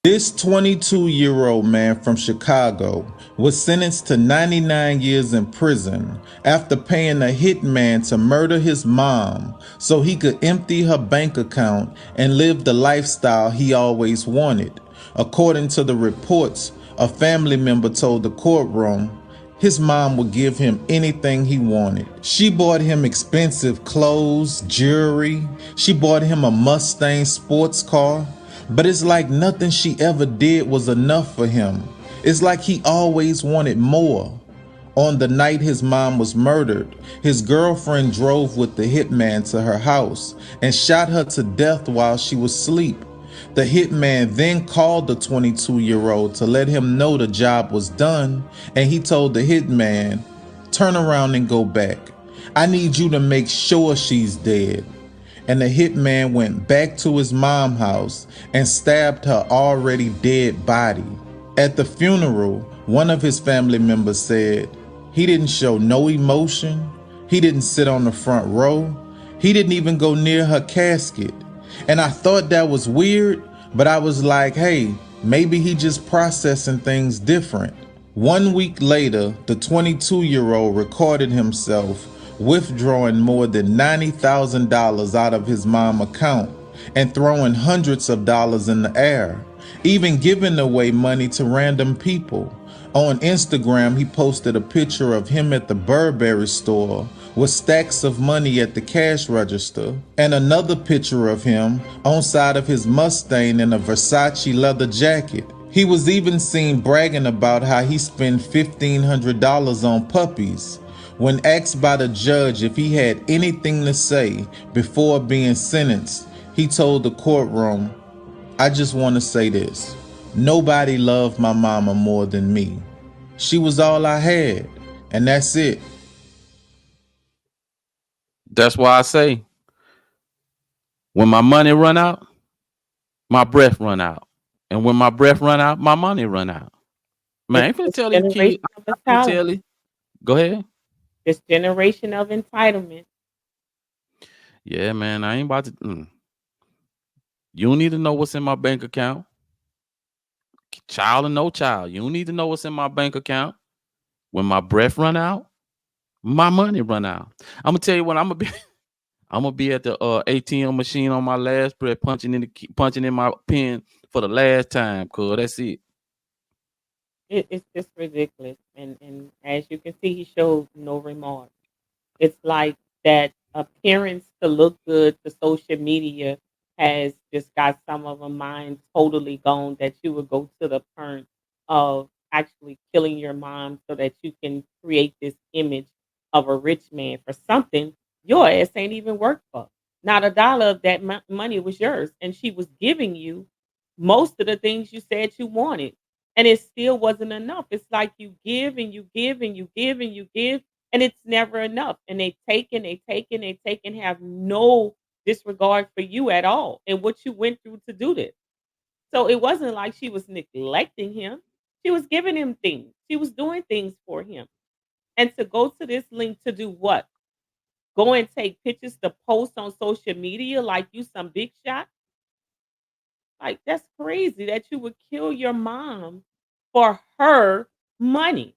This 22-year-old man from Chicago was sentenced to 99 years in prison after paying a hitman to murder his mom so he could empty her bank account and live the lifestyle he always wanted. According to the reports, a family member told the courtroom his mom would give him anything he wanted. She bought him expensive clothes, jewelry. She bought him a Mustang sports car. But it's like nothing she ever did was enough for him. It's like he always wanted more. On the night his mom was murdered, his girlfriend drove with the hitman to her house and shot her to death while she was asleep. The hitman then called the 22-year-old to let him know the job was done, and he told the hitman, "Turn around and go back. I need you to make sure she's dead." And the hitman went back to his mom's house and stabbed her already dead body. At the funeral, one of his family members said he didn't show no emotion, he didn't sit on the front row, he didn't even go near her casket. And I thought that was weird, but I was like, hey, maybe he just processing things different. 1 week later, the 22-year-old recorded himself withdrawing more than $90,000 out of his mom's account and throwing hundreds of dollars in the air, even giving away money to random people. On Instagram, he posted a picture of him at the Burberry store with stacks of money at the cash register, and another picture of him on side of his Mustang in a Versace leather jacket. He was even seen bragging about how he spent $1,500 on puppies. When asked by the judge if he had anything to say before being sentenced, he told the courtroom, "I just want to say this. Nobody loved my mama more than me. She was all I had, and that's it." That's why I say, when my money run out, my breath run out. And when my breath run out, my money run out. Man, I It's ain't finna this tell these generation kids. of I'm finna tell entitlement. you. Go ahead. This generation of entitlement. Yeah, man, I ain't about to. You don't need to know what's in my bank account. Child or no child. You don't need to know what's in my bank account. When my breath run out, my money run out. I'm gonna tell you what I'm gonna be. I'm gonna be at the ATM machine on my last breath, punching in my pen for the last time. Cause that's it. It's just ridiculous. And as you can see, he showed no remorse. It's like that appearance to look good to social media has just got some of a mind totally gone that you would go to the point of actually killing your mom so that you can create this image of a rich man for something your ass ain't even worked for. Not a dollar of that money was yours, and she was giving you most of the things you said you wanted, and it still wasn't enough. It's like you give and you give and you give and you give, and it's never enough. And they take and have no disregard for you at all and what you went through to do this. So it wasn't like she was neglecting him. She was giving him things. She was doing things for him. And to go to this link to do what? Go and take pictures to post on social media like you some big shot? Like that's crazy that you would kill your mom for her money.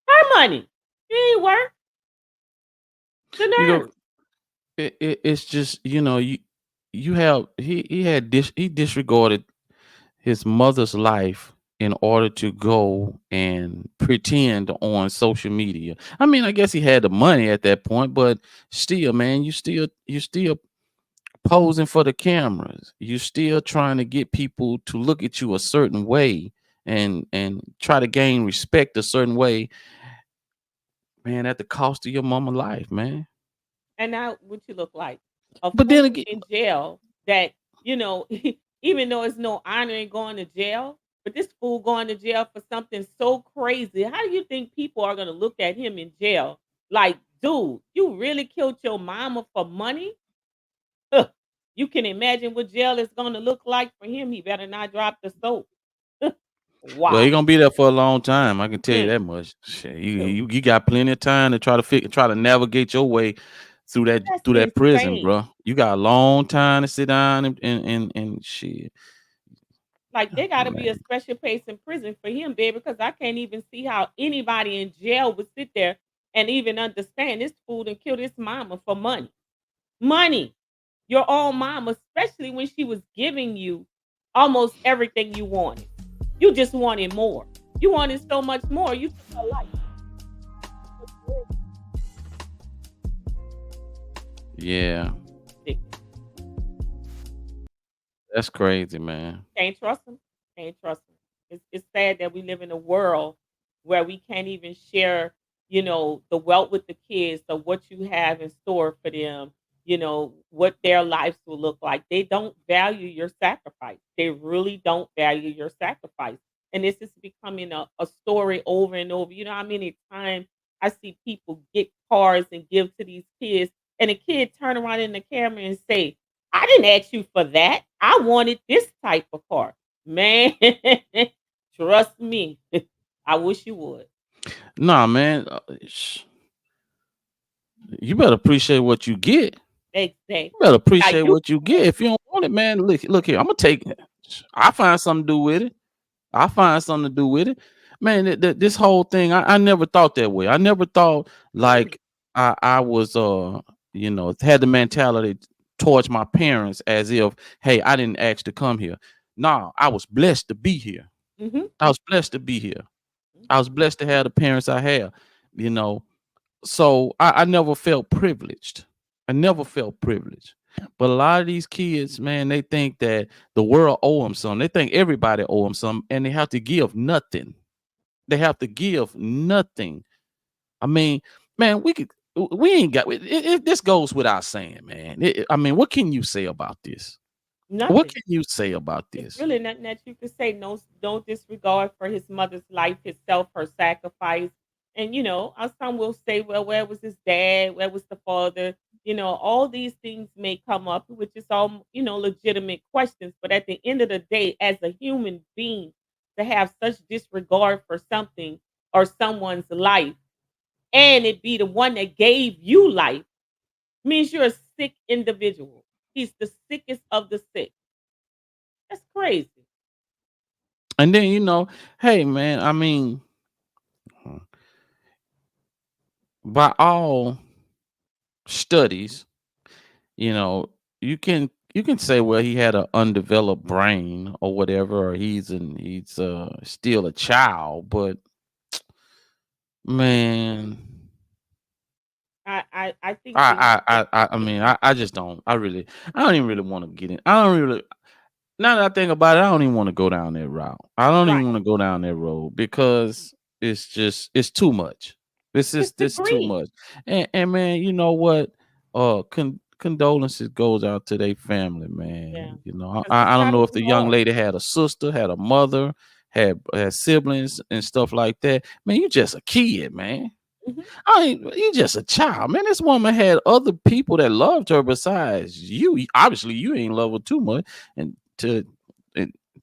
Her money. She ain't worth the You nerve. know, it's just you have he disregarded his mother's life in order to go and pretend on social media. I mean, I guess he had the money at that point, but still, man, you still posing for the cameras. You still trying to get people to look at you a certain way and try to gain respect a certain way, man, at the cost of your mama life, man. And now what you look like? A But then fool again, in jail that, you know, even though it's no honor in going to jail, but this fool going to jail for something so crazy. How do you think people are gonna look at him in jail? Like, dude, you really killed your mama for money? Ugh. You can imagine what jail is gonna look like for him. He better not drop the soap. well, he Wow. gonna be there for a long time. I can tell you Mm. that much. Shit, you got plenty of time to try to navigate your way That's through that prison, insane. bro. You got a long time to sit down and shit. Like, there gotta be a Man. special place in prison for him, baby, because I can't even see how anybody in jail would sit there and even understand this fool done killed his mama for money. Money. Your own mom, especially when she was giving you almost everything you wanted. You just wanted more. You wanted so much more. You took her life. Yeah, Ridiculous. that's crazy, man. Can't trust them. Can't trust them. It's sad that we live in a world where we can't even share, the wealth with the kids of what you have in store for them, what their lives will look like. They don't value your sacrifice. They really don't value your sacrifice. And this is becoming a story over and over. You know how many times I see people get cars and give to these kids, and a kid turn around in the camera and say, I didn't ask you for that. I wanted this type of car. Man, trust me. I wish you would. Nah, man. You better appreciate what you get. You better Exactly. Now appreciate you what you get. If you don't want it, man, look here. I'm gonna take it. I find something to do with it. I find something to do with it. Man, this whole thing, I never thought that way. I never thought mm, like I was had the mentality towards my parents as if, hey, I didn't ask to come here. Nah, I was blessed to be here. mhm, I was blessed to be here. I was mhm. blessed to have the parents I have, you know. So I never felt privileged. I never felt privileged. But a lot of these kids, man, they think that the world owe them something. They think everybody owe them something, and they have to give nothing. They have to give nothing. I mean, man, we ain't got this goes without saying, man. I mean, what can you say about this? What Nothing. can you say about It's this? really nothing that you could say. No, no disregard for his mother's life, himself, her sacrifice. And some will say, well, where was his dad? Where was the father? All these things may come up, which is all legitimate questions. But at the end of the day, as a human being, to have such disregard for something or someone's life, and it be the one that gave you life, means you're a sick individual. He's the sickest of the sick. That's crazy. And then hey, man, I mean, by all studies, you know, you can say, well, he had an undeveloped brain or whatever, or he's still a child, but man, I think they need I I to I I, I they mean, I just don't. I don't even really want to get in. I don't really. Now that I think about it, I don't even want to go down that route. I don't even right. want to go down that road because it's too much. It's the This too greed. much. And man, you know what? Condolences goes out to their family, Yeah. man. Because it's I don't gotta know if be the young hard. lady had a sister, had a mother, had siblings and stuff like that. Man, you just a kid, man. Mhm. I ain't you just a child, man. This woman had other people that loved her besides you. Obviously, you ain't love her too much, and till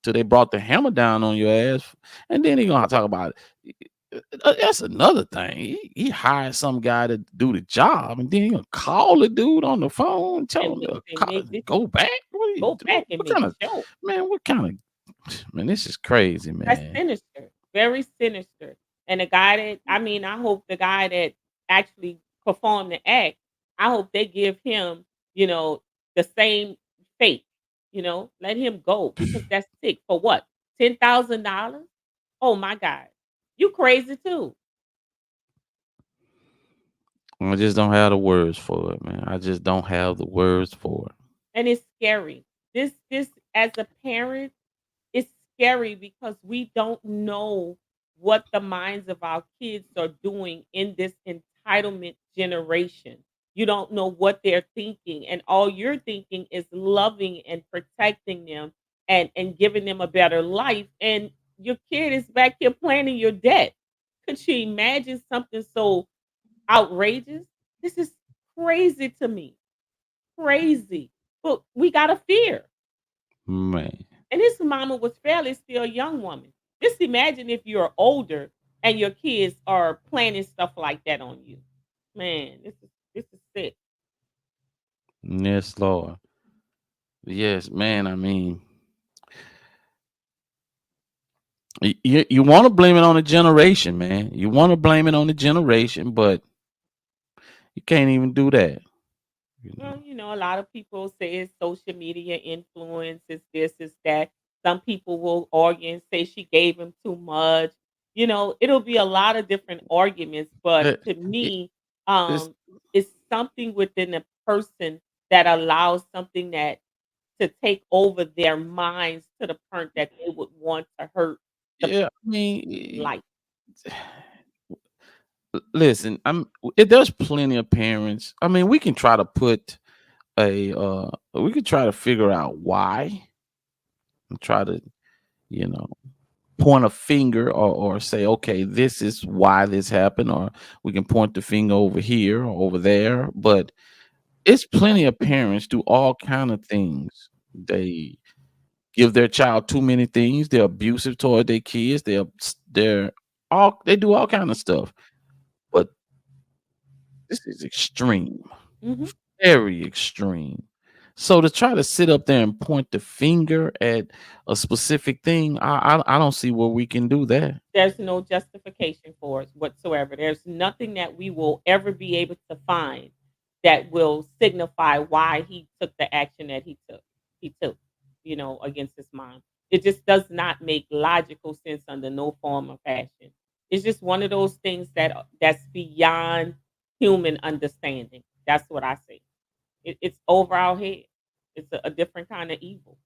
they brought the hammer down on your ass, and then he gonna talk about it. That's another thing. He hired some guy to do the job, and then he gonna call the dude on the phone, and tell And him to make this go back. What are you go doing? back and What make kind of sure. man? What kind of man? This is crazy, That's man. sinister, very sinister. And the guy that I hope the guy that actually performed the act, I hope they give him, you know, the same fate. Let him go because that's sick. For what? $10,000? Oh my God. You crazy too. I just don't have the words for it, man. I just don't have the words for it. And it's scary. This as a parent, it's scary because we don't know what the minds of our kids are doing in this entitlement generation. You don't know what they're thinking, and all you're thinking is loving and protecting them and giving them a better life. And your kid is back here planning your debt. Could you imagine something so outrageous? This is crazy to me. Crazy. But we gotta fear. Man. And his mama was fairly still a young woman. Just imagine if you're older and your kids are planning stuff like that on you. Man, this is sick. Yes, Lord. Yes, man. I mean, You want to blame it on the generation, man. You want to blame it on the generation, but you can't even do that. You know. Well, a lot of people say it's social media influence, it's this, it's that. Some people will argue and say she gave him too much. It'll be a lot of different arguments, but Uh, to it- me, it's it's something within a person that allows something that to take over their minds to the point that they would want to hurt the yeah. I person's mean, life. listen. There's plenty of parents. I mean, we can try to put we could try to figure out why and try to you know point a finger or say, okay, this is why this happened, or we can point the finger over here or over there. But it's plenty of parents do all kind of things. They give their child too many things. They're abusive toward their kids. They do all kind of stuff. But this is extreme, Mhm. very extreme. So to try to sit up there and point the finger at a specific thing, I don't see where we can do that. There's no justification for it whatsoever. There's nothing that we will ever be able to find that will signify why he took the action that he took, against his mom. It just does not make logical sense under no form of fashion. It's just one of those things that's beyond human understanding. That's what I say. It's over our head. It's a different kind of evil.